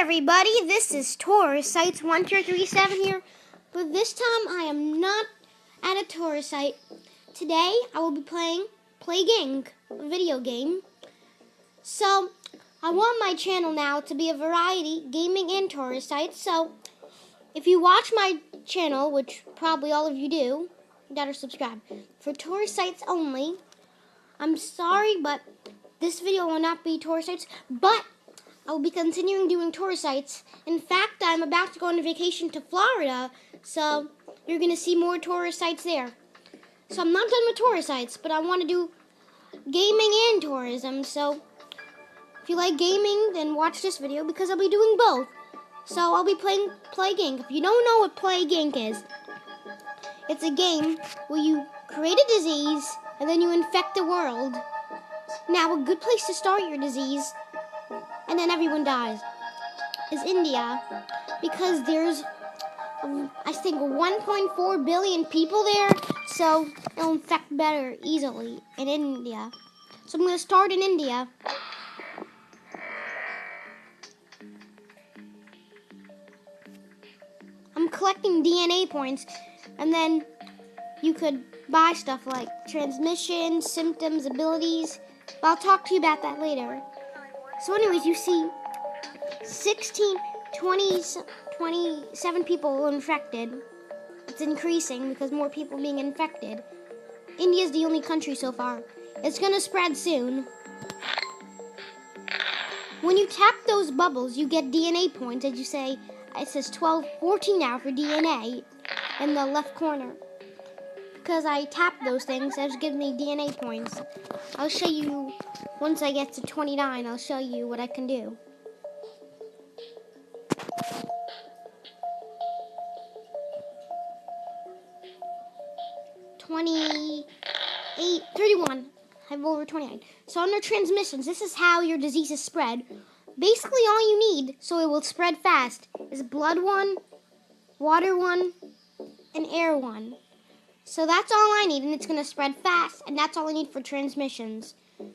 everybody, this is tourist sites 1237 here, but this time I am not at a tourist site. Today I will be playing Plague, a video game. So I want my channel now to be a variety, gaming and tourist sites. So if you watch my channel, which probably all of you do, you gotta subscribe. For tourist sites only, I'm sorry, but this video will not be tourist sites, but I will be continuing doing tourist sites. In fact, I'm about to go on a vacation to Florida, so you're going to see more tourist sites there. So I'm not done with tourist sites, but I want to do gaming and tourism. So if you like gaming, then watch this video because I'll be doing both. So I'll be playing Plague Inc. If you don't know what Plague Inc. is, it's a game where you create a disease and then you infect the world. Now, a good place to start your disease, and then everyone dies, is India, because there's, I think, 1.4 billion people there, so it'll infect better easily in India. So I'm going to start in India. I'm collecting DNA points, and then you could buy stuff like transmission, symptoms, abilities, but I'll talk to you about that later. So anyways, you see 27 people infected. It's increasing because more people being infected. India's the only country so far. It's going to spread soon. When you tap those bubbles, you get DNA points. As you say, it says 14 now for DNA in the left corner. Because I tapped those things, it gives me DNA points. I'll show you, once I get to 29, I'll show you what I can do. 28, 31. I'm over 29. So under transmissions, this is how your disease is spread. Basically all you need, so it will spread fast, is blood one, water one, and air one. So that's all I need, and it's going to spread fast, and that's all I need for transmissions.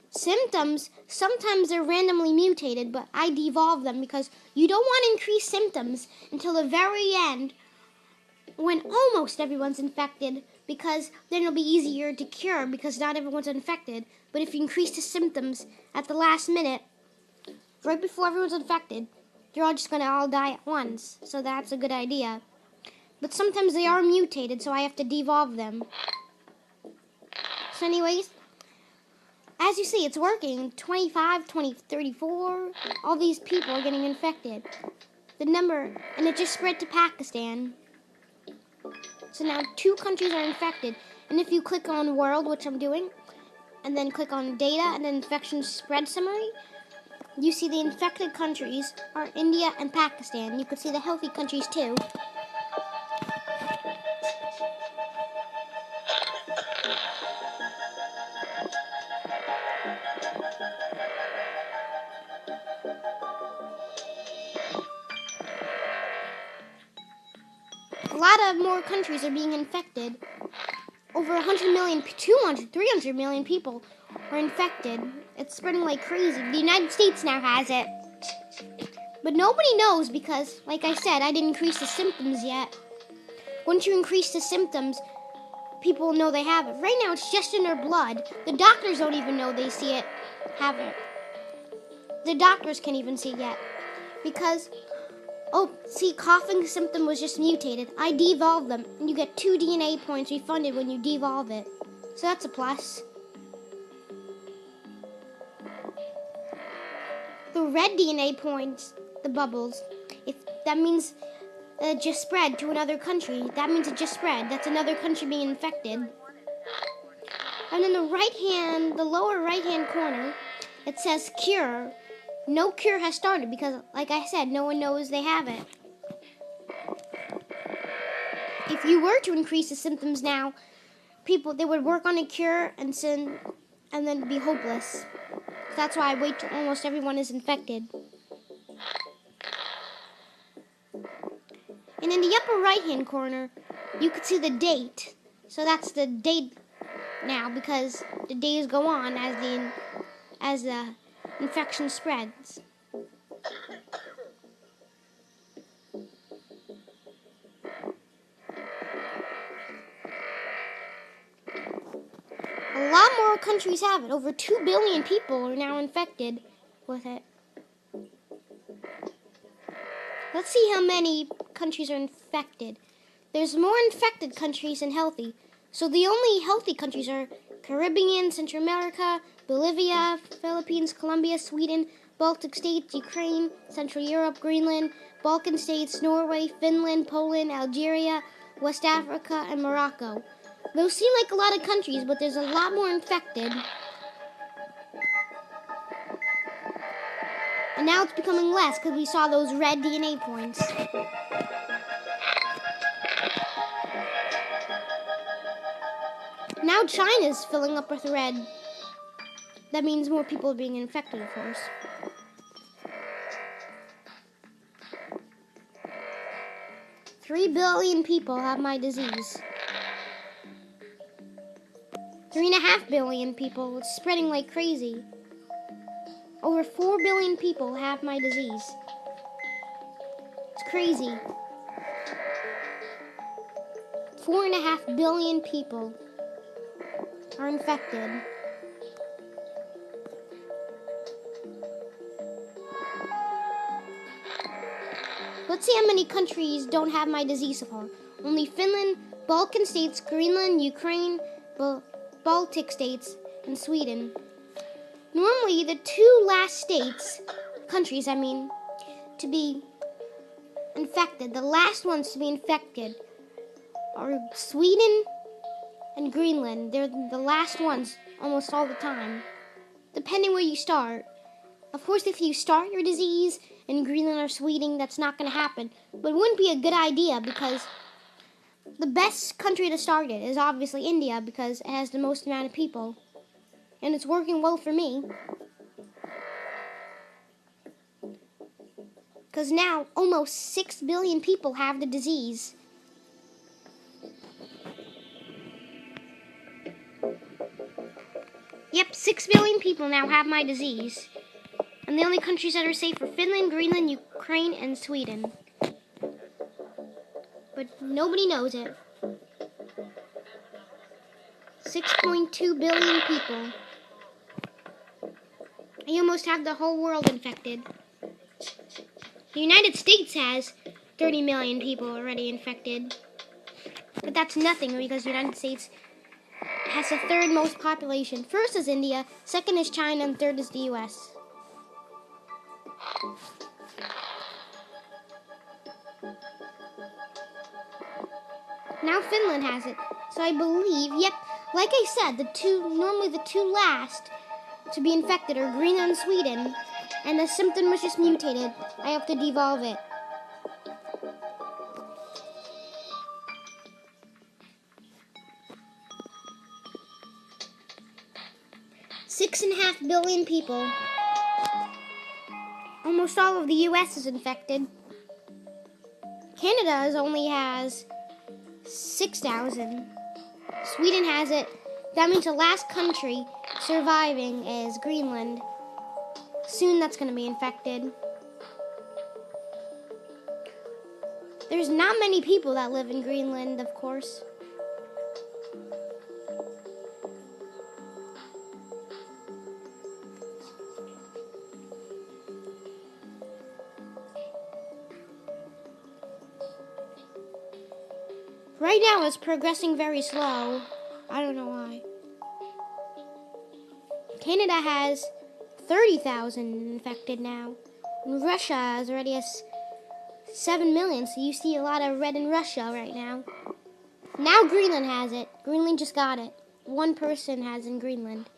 Symptoms, sometimes they're randomly mutated, but I devolve them because you don't want to increase symptoms until the very end when almost everyone's infected, because then it'll be easier to cure because not everyone's infected. But if you increase the symptoms at the last minute, right before everyone's infected, you're all just going to all die at once. So that's a good idea. But sometimes they are mutated, so I have to devolve them. So anyways, as you see, it's working. 25, 20, 34, all these people are getting infected. The number, and it just spread to Pakistan. So now 2 countries are infected. And if you click on World, which I'm doing, and then click on Data, and then Infection Spread Summary, you see the infected countries are India and Pakistan. You could see the healthy countries too. A lot of more countries are being infected. Over 100 million, 200, 300 million people are infected. It's spreading like crazy. The United States now has it. But nobody knows because, like I said, I didn't increase the symptoms yet. Once you increase the symptoms, people know they have it. Right now, it's just in their blood. The doctors don't even know they see it, have it. The doctors can't even see it yet. Because, oh, see, coughing symptom was just mutated. I devolved them, and you get 2 DNA points refunded when you devolve it. So that's a plus. The red DNA points, the bubbles, that means it just spread to another country. That means it just spread. That's another country being infected. And then the lower right-hand corner, it says cure. No cure has started because, like I said, no one knows they have it. If you were to increase the symptoms now, they would work on a cure and then be hopeless. That's why I wait till almost everyone is infected. And in the upper right-hand corner, you could see the date. So that's the date now because the days go on as the infection spreads. more countries have it. Over 2 billion people are now infected with it. Let's see how many countries are infected. There's more infected countries than healthy. So the only healthy countries are Caribbean, Central America, Bolivia, Philippines, Colombia, Sweden, Baltic states, Ukraine, Central Europe, Greenland, Balkan states, Norway, Finland, Poland, Algeria, West Africa, and Morocco. Those seem like a lot of countries, but there's a lot more infected. And now it's becoming less because we saw those red DNA points. Now China's filling up with red. That means more people are being infected, of course. Three billion people have my disease. 3.5 billion people. It's spreading like crazy. Over 4 billion people have my disease. It's crazy. 4.5 billion people are infected. Let's see how many countries don't have my disease so far. Only Finland, Balkan states, Greenland, Ukraine, Baltic states, and Sweden. Normally, the two last countries, to be infected, the last ones to be infected are Sweden and Greenland. They're the last ones almost all the time, depending where you start. Of course, if you start your disease in Greenland or Sweden, that's not going to happen. But it wouldn't be a good idea because the best country to start it is obviously India because it has the most amount of people. And it's working well for me. Because now almost 6 billion people have the disease. Yep, 6 billion people now have my disease. And the only countries that are safe are Finland, Greenland, Ukraine, and Sweden. But nobody knows it. 6.2 billion people. You almost have the whole world infected. The United States has 30 million people already infected. But that's nothing because the United States has the third most population. First is India, second is China, and third is the US. Now Finland has it. So I believe, yep, like I said, normally the two last to be infected are Greenland and Sweden. And the symptom was just mutated. I have to devolve it. Six and a half billion people. Almost all of the US is infected. Canada only has 6,000. Sweden has it. That means the last country surviving is Greenland. Soon that's going to be infected. There's not many people that live in Greenland, of course. Right now it's progressing very slow. I don't know why. Canada has 30,000 infected now. And Russia is already at 7 million, so you see a lot of red in Russia right now. Now Greenland has it. Greenland just got it. One person has in Greenland.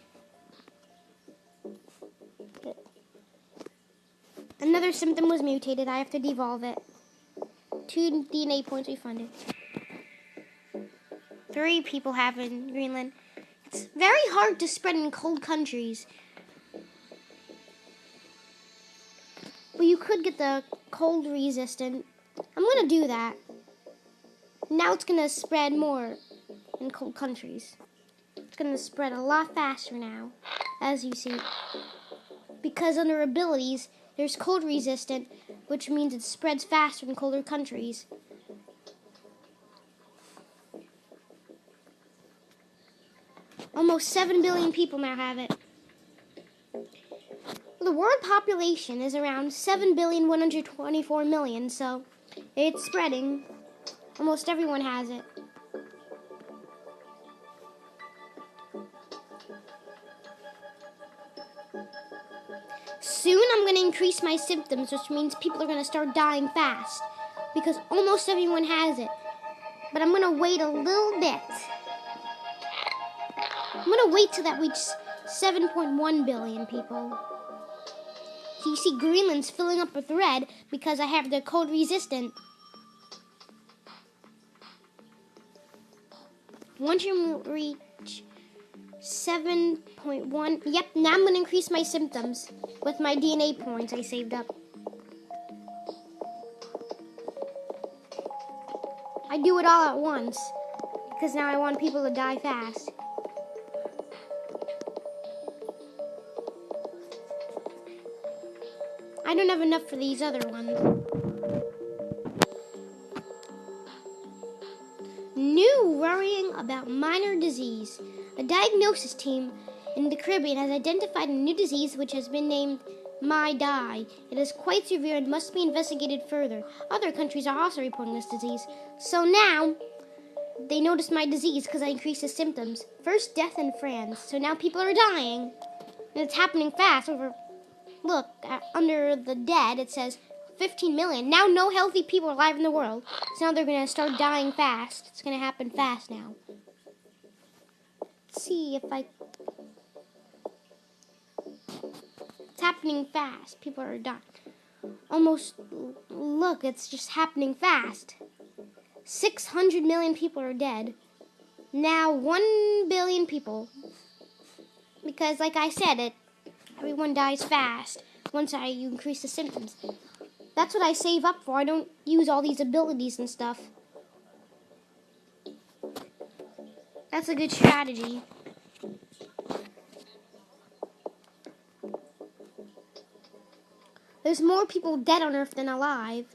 Another symptom was mutated. I have to devolve it. 2 DNA points refunded. 3 people have in Greenland. It's very hard to spread in cold countries. Well, you could get the cold resistant. I'm going to do that. Now it's going to spread more in cold countries. It's going to spread a lot faster now, as you see. Because under abilities, there's cold resistant, which means it spreads faster in colder countries. Almost 7 billion people now have it. The world population is around 7,124,000,000, so it's spreading. Almost everyone has it. Soon I'm going to increase my symptoms, which means people are going to start dying fast, because almost everyone has it. But I'm going to wait a little bit. I'm going to wait till that reaches 7.1 billion people. So you see Greenland's filling up with red because I have the cold resistant. Once you reach 7.1, yep, now I'm going to increase my symptoms with my DNA points I saved up. I do it all at once because now I want people to die fast. I don't have enough for these other ones. New worrying about minor disease. A diagnosis team in the Caribbean has identified a new disease which has been named MI-DI. It is quite severe and must be investigated further. Other countries are also reporting this disease. So now, they noticed my disease because I increased the symptoms. First death in France. So now people are dying. And it's happening fast. Look, under the dead, it says 15 million. Now no healthy people are alive in the world. So now they're going to start dying fast. It's going to happen fast now. Let's see if I... It's happening fast. People are dying. Almost, look, it's just happening fast. 600 million people are dead. Now 1 billion people. Because like I said, everyone dies fast once I increase the symptoms. That's what I save up for. I don't use all these abilities and stuff. That's a good strategy. There's more people dead on Earth than alive.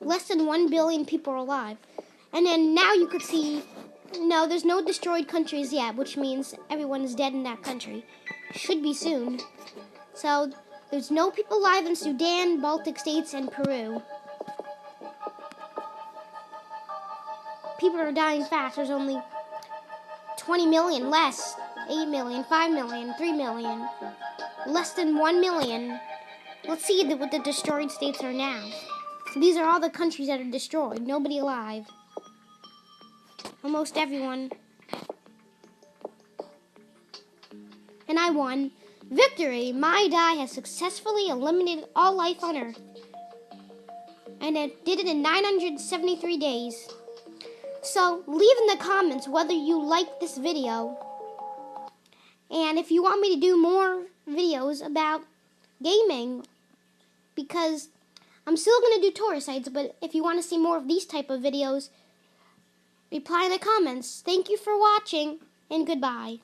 Less than 1 billion people are alive. And then now you could see, no, there's no destroyed countries yet, which means everyone is dead in that country. Should be soon. So there's no people alive in Sudan, Baltic states, and Peru. People are dying fast. There's only 20 million less, 8 million, 5 million, 3 million, less than 1 million. Let's see what the destroyed states are now. These are all the countries that are destroyed. Nobody alive. Almost everyone. And I won. Victory! MI-DI has successfully eliminated all life on Earth. And it did it in 973 days. So, leave in the comments whether you like this video. And if you want me to do more videos about gaming. Because I'm still going to do tourist sites, but if you want to see more of these type of videos, reply in the comments. Thank you for watching, and goodbye.